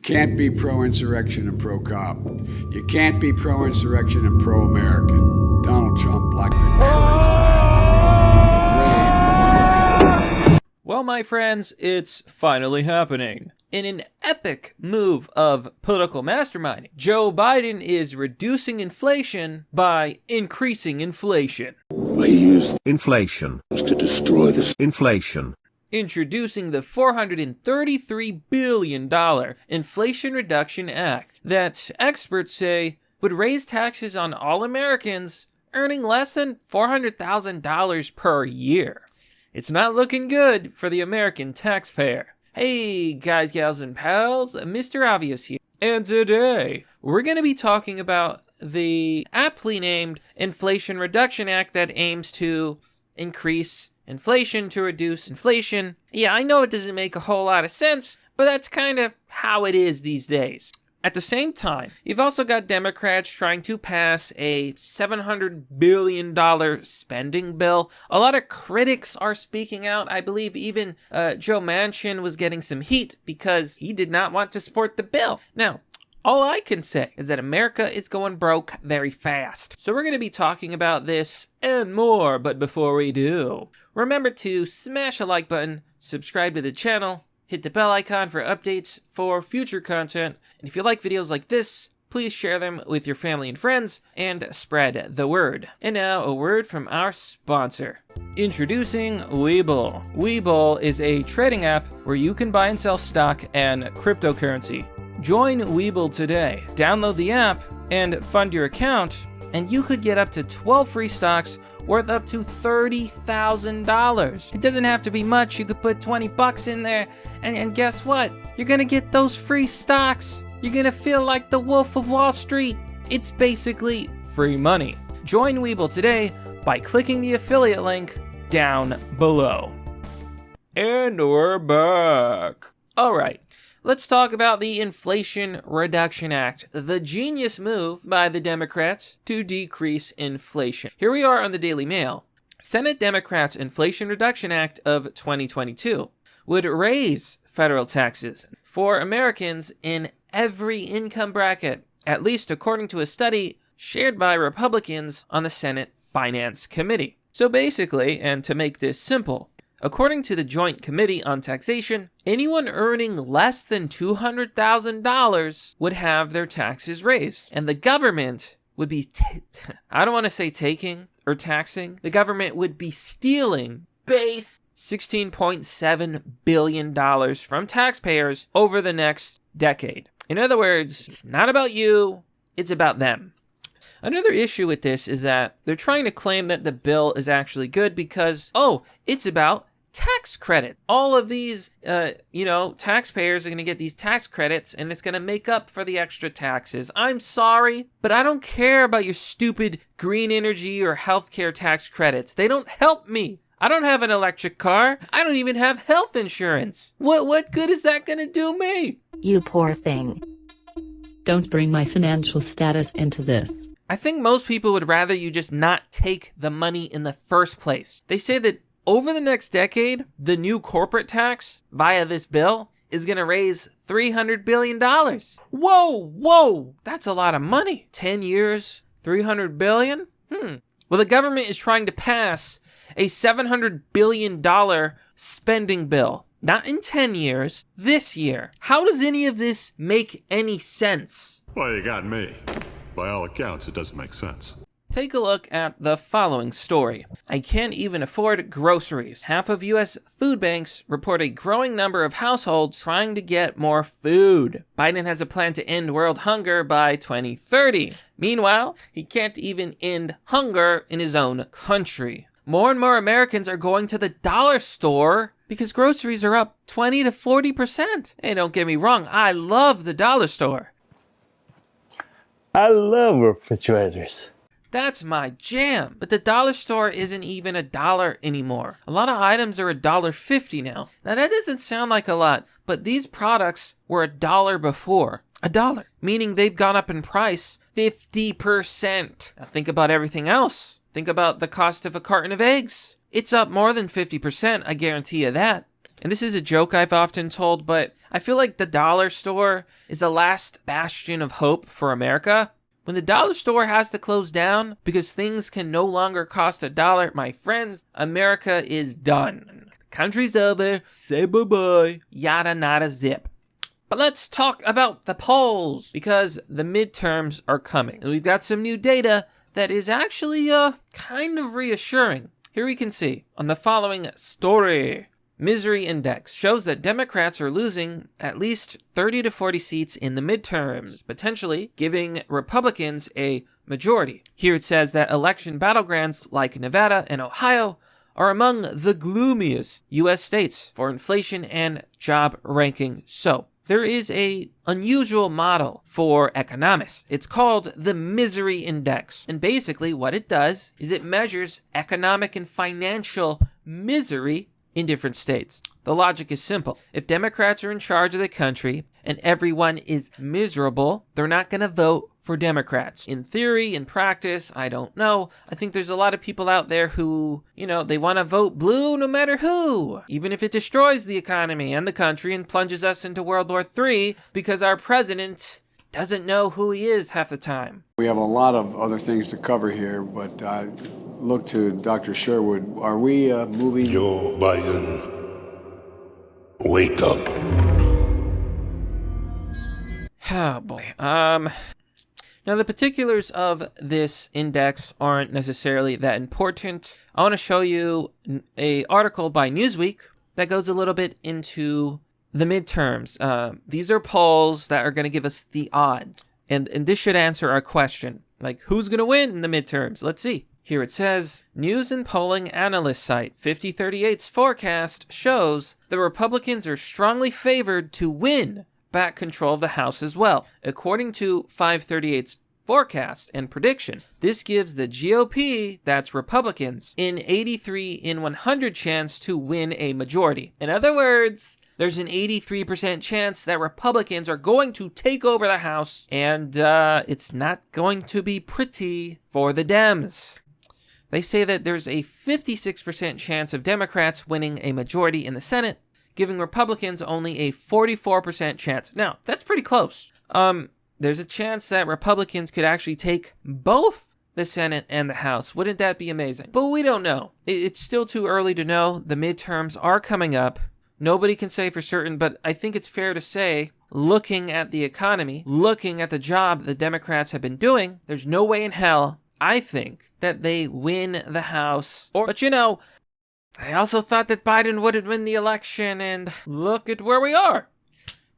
can't be pro-insurrection and pro-cop. You can't be pro-insurrection and pro-American. Donald Trump lacked the courage. Well, my friends, it's finally happening. In an epic move of political masterminding, Joe Biden is reducing inflation by increasing inflation. I used Inflation. to destroy this. Inflation. Introducing the $433 billion Inflation Reduction Act that experts say would raise taxes on all Americans earning less than $400,000 per year. It's not looking good for the American taxpayer. Hey guys, gals, and pals, Mr. Obvious here. And today, we're going to be talking about the aptly named Inflation Reduction Act that aims to increase inflation to reduce inflation. Yeah, I know it doesn't make a whole lot of sense, but that's kind of how it is these days. At the same time, you've also got Democrats trying to pass a $700 billion spending bill. A lot of critics are speaking out. I believe even Joe Manchin was getting some heat because he did not want to support the bill. Now, all I can say is that America is going broke very fast. So we're going to be talking about this and more, but before we do, remember to smash a like button, subscribe to the channel, hit the bell icon for updates for future content, and if you like videos like this, please share them with your family and friends, and spread the word. And now, a word from our sponsor. Introducing Webull. Webull is a trading app where you can buy and sell stock and cryptocurrency. Join Webull today. Download the app and fund your account, and you could get up to 12 free stocks worth up to $30,000. It doesn't have to be much. You could put 20 bucks in there, and guess what? You're gonna get those free stocks. You're gonna feel like the Wolf of Wall Street. It's basically free money. Join Webull today by clicking the affiliate link down below. And we're back. All right. Let's talk about the Inflation Reduction Act, the genius move by the Democrats to decrease inflation. Here we are on the Daily Mail. Senate Democrats' Inflation Reduction Act of 2022 would raise federal taxes for Americans in every income bracket, at least according to a study shared by Republicans on the Senate Finance Committee. So basically, and to make this simple, according to the Joint Committee on Taxation, anyone earning less than $200,000 would have their taxes raised. And the government would be, I don't want to say taking or taxing, the government would be stealing base $16.7 billion from taxpayers over the next decade. In other words, it's not about you, it's about them. Another issue with this is that they're trying to claim that the bill is actually good because, it's about tax credit. All of these, taxpayers are going to get these tax credits and it's going to make up for the extra taxes. I'm sorry, but I don't care about your stupid green energy or healthcare tax credits. They don't help me. I don't have an electric car. I don't even have health insurance. What good is that going to do me? You poor thing. Don't bring my financial status into this. I think most people would rather you just not take the money in the first place. They say that over the next decade, the new corporate tax via this bill is going to raise $300 billion. Whoa, that's a lot of money. 10 years, $300 billion? Well, the government is trying to pass a $700 billion spending bill. Not in 10 years, this year. How does any of this make any sense? Well, you got me. By all accounts, it doesn't make sense. Take a look at the following story. I can't even afford groceries. Half of U.S. food banks report a growing number of households trying to get more food. Biden has a plan to end world hunger by 2030. Meanwhile, he can't even end hunger in his own country. More and more Americans are going to the dollar store because groceries are up 20 to 40%. Hey, don't get me wrong, I love the dollar store. I love refrigerators. That's my jam. But the dollar store isn't even $1 anymore. A lot of items are $1.50 now. Now that doesn't sound like a lot, but these products were $1 before. $1, meaning they've gone up in price 50%. Now think about everything else. Think about the cost of a carton of eggs. It's up more than 50%, I guarantee you that. And this is a joke I've often told, but I feel like the dollar store is the last bastion of hope for America. When the dollar store has to close down because things can no longer cost $1, my friends, America is done. The country's over. Say bye-bye. Yada nada zip. But let's talk about the polls, because the midterms are coming. And we've got some new data that is actually kind of reassuring. Here we can see on the following story. Misery Index shows that Democrats are losing at least 30 to 40 seats in the midterms, potentially giving Republicans a majority. Here it says that election battlegrounds like Nevada and Ohio are among the gloomiest U.S. states for inflation and job ranking. So, there is a unusual model for economists. It's called the Misery Index. And basically what it does is it measures economic and financial misery in different states. The logic is simple. If Democrats are in charge of the country and everyone is miserable, they're not going to vote for Democrats. In theory, in practice, I don't know. I think there's a lot of people out there who, they want to vote blue no matter who, even if it destroys the economy and the country and plunges us into World War III because our president doesn't know who he is half the time. We have a lot of other things to cover here, but I look to Dr. Sherwood. Are we moving? Joe Biden, wake up. Oh boy. Now the particulars of this index aren't necessarily that important. I want to show you an article by Newsweek that goes a little bit into the midterms. These are polls that are going to give us the odds. And this should answer our question. Like, who's going to win in the midterms? Let's see. Here it says, news and polling analyst site 5038's forecast shows the Republicans are strongly favored to win back control of the House as well. According to 538's forecast and prediction, this gives the GOP, that's Republicans, an 83 in 100 chance to win a majority. In other words, there's an 83% chance that Republicans are going to take over the House, and it's not going to be pretty for the Dems. They say that there's a 56% chance of Democrats winning a majority in the Senate, giving Republicans only a 44% chance. Now, that's pretty close. There's a chance that Republicans could actually take both the Senate and the House. Wouldn't that be amazing? But we don't know. It's still too early to know. The midterms are coming up. Nobody can say for certain, but I think it's fair to say, looking at the economy, looking at the job the Democrats have been doing, there's no way in hell, I think, that they win the House. But I also thought that Biden wouldn't win the election, and look at where we are.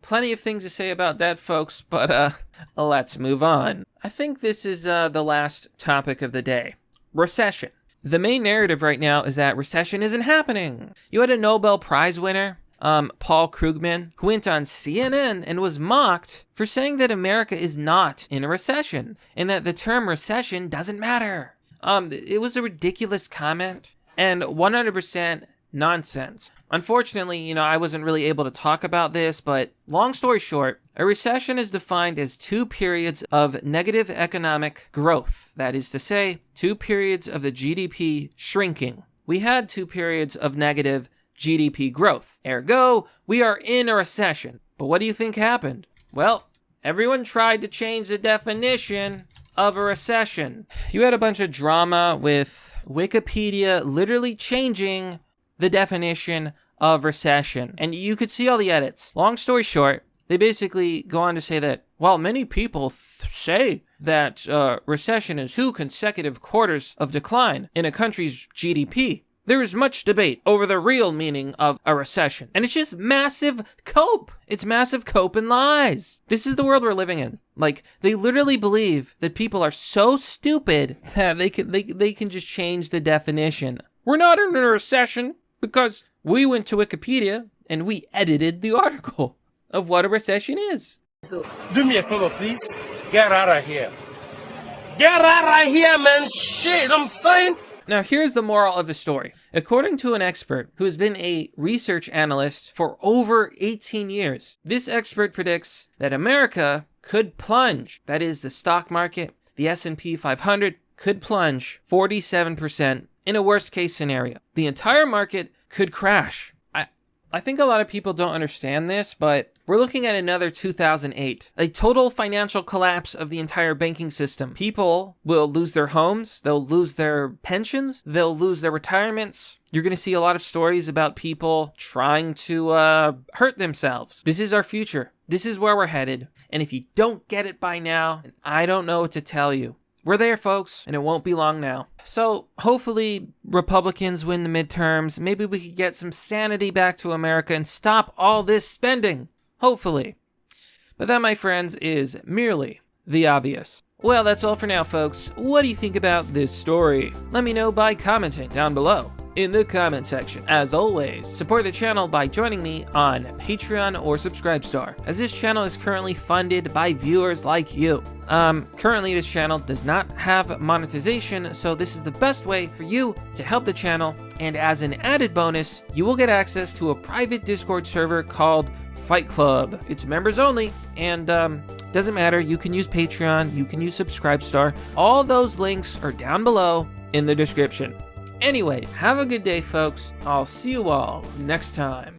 Plenty of things to say about that, folks, but let's move on. I think this is the last topic of the day. Recession. The main narrative right now is that recession isn't happening. You had a Nobel Prize winner, Paul Krugman, who went on CNN and was mocked for saying that America is not in a recession and that the term recession doesn't matter. It was a ridiculous comment and 100% nonsense. Unfortunately, I wasn't really able to talk about this, but long story short, a recession is defined as 2 periods of negative economic growth. That is to say, 2 periods of the GDP shrinking. We had 2 periods of negative GDP growth. Ergo, we are in a recession. But what do you think happened? Well, everyone tried to change the definition of a recession. You had a bunch of drama with Wikipedia literally changing the definition of recession. And you could see all the edits. Long story short, they basically go on to say that while many people say that recession is 2 consecutive quarters of decline in a country's GDP, there is much debate over the real meaning of a recession. And it's just massive cope. It's massive cope and lies. This is the world we're living in. Like, they literally believe that people are so stupid that they can just change the definition. We're not in a recession because we went to Wikipedia and we edited the article of what a recession is. Do me a favor, please. Get out of here. Get out of here, man. Shit, I'm saying. Now, here's the moral of the story. According to an expert who has been a research analyst for over 18 years, this expert predicts that America could plunge. That is, the stock market, the S&P 500, could plunge 47% in a worst-case scenario. The entire market could crash. I think a lot of people don't understand this, but we're looking at another 2008, a total financial collapse of the entire banking system. People will lose their homes, they'll lose their pensions, they'll lose their retirements. You're going to see a lot of stories about people trying to hurt themselves. This is our future. This is where we're headed. And if you don't get it by now, I don't know what to tell you. We're there, folks, and it won't be long now. So hopefully Republicans win the midterms. Maybe we could get some sanity back to America and stop all this spending. Hopefully. But that, my friends, is merely the obvious. Well, that's all for now, folks. What do you think about this story? Let me know by commenting down below in the comment section. As always, support the channel by joining me on Patreon or Subscribestar, as this channel is currently funded by viewers like you. Currently this channel does not have monetization, so this is the best way for you to help the channel, and as an added bonus, you will get access to a private Discord server called Fight Club. It's members only, and doesn't matter, you can use Patreon, you can use Subscribestar, all those links are down below in the description. Anyways, have a good day, folks. I'll see you all next time.